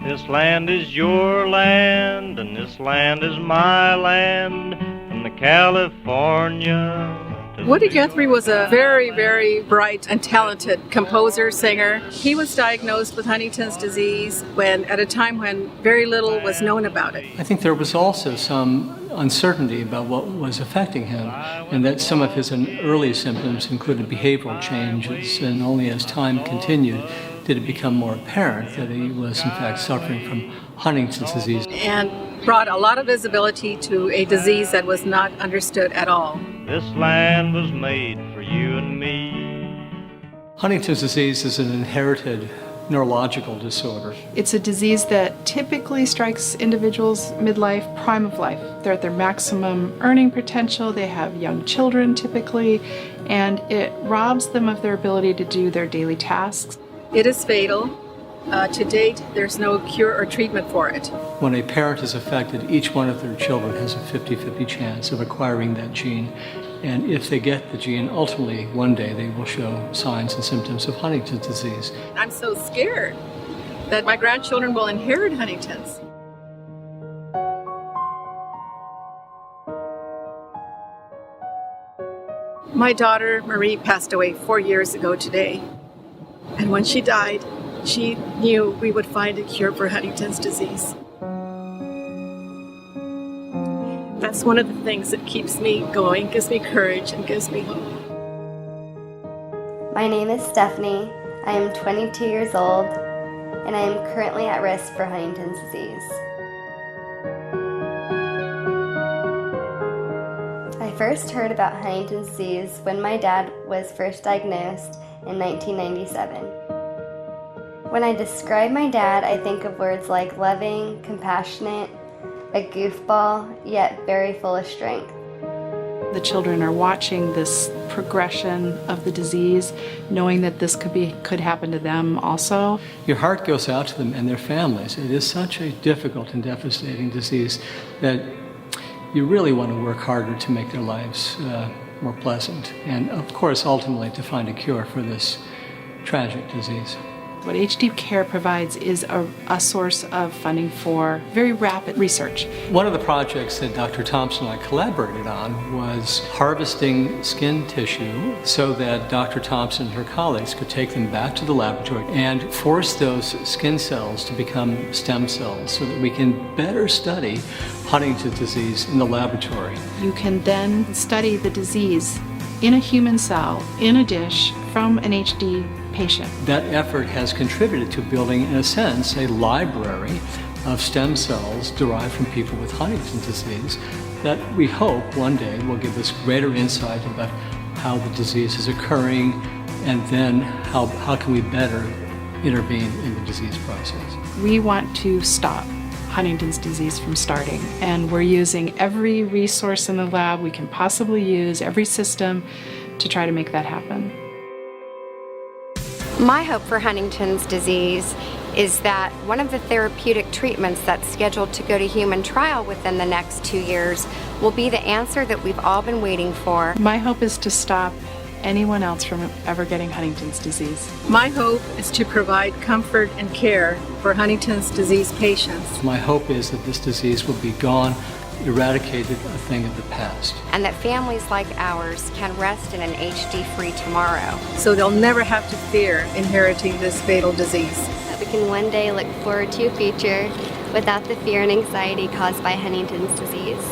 This land is your land, and this land is my land, from the California. Woody Guthrie was a very, very bright and talented composer, singer. He was diagnosed with Huntington's disease at a time when very little was known about it. I think there was also some uncertainty about what was affecting him, and that some of his early symptoms included behavioral changes, and only as time continued did it become more apparent that he was in fact suffering from Huntington's disease. And brought a lot of visibility to a disease that was not understood at all. This land was made for you and me. Huntington's disease is an inherited neurological disorder. It's a disease that typically strikes individuals midlife, prime of life. They're at their maximum earning potential, they have young children typically, and it robs them of their ability to do their daily tasks. It is fatal. To date, there's no cure or treatment for it. When a parent is affected, each one of their children has a 50-50 chance of acquiring that gene. And if they get the gene, ultimately, one day they will show signs and symptoms of Huntington's disease. I'm so scared that my grandchildren will inherit Huntington's. My daughter, Marie, passed away 4 years ago today. And when she died, she knew we would find a cure for Huntington's disease. That's one of the things that keeps me going, gives me courage, and gives me hope. My name is Stephanie. I am 22 years old, and I am currently at risk for Huntington's disease. I first heard about Huntington's disease when my dad was first diagnosed in 1997. When I describe my dad, I think of words like loving, compassionate, a goofball, yet very full of strength. The children are watching this progression of the disease, knowing that this could happen to them also. Your heart goes out to them and their families. It is such a difficult and devastating disease that you really want to work harder to make their lives more pleasant. And of course, ultimately, to find a cure for this tragic disease. What HD Care provides is a source of funding for very rapid research. One of the projects that Dr. Thompson and I collaborated on was harvesting skin tissue so that Dr. Thompson and her colleagues could take them back to the laboratory and force those skin cells to become stem cells so that we can better study Huntington's disease in the laboratory. You can then study the disease in a human cell, in a dish, from an HD patient. That effort has contributed to building, in a sense, a library of stem cells derived from people with Huntington's disease that we hope one day will give us greater insight about how the disease is occurring and then how can we better intervene in the disease process. We want to stop Huntington's disease from starting, and we're using every resource in the lab we can possibly use, every system, to try to make that happen. My hope for Huntington's disease is that one of the therapeutic treatments that's scheduled to go to human trial within the next 2 years will be the answer that we've all been waiting for. My hope is to stop anyone else from ever getting Huntington's disease. My hope is to provide comfort and care for Huntington's disease patients. My hope is that this disease will be gone, eradicated, a thing of the past. And that families like ours can rest in an HD-free tomorrow. So they'll never have to fear inheriting this fatal disease. That we can one day look forward to a future without the fear and anxiety caused by Huntington's disease.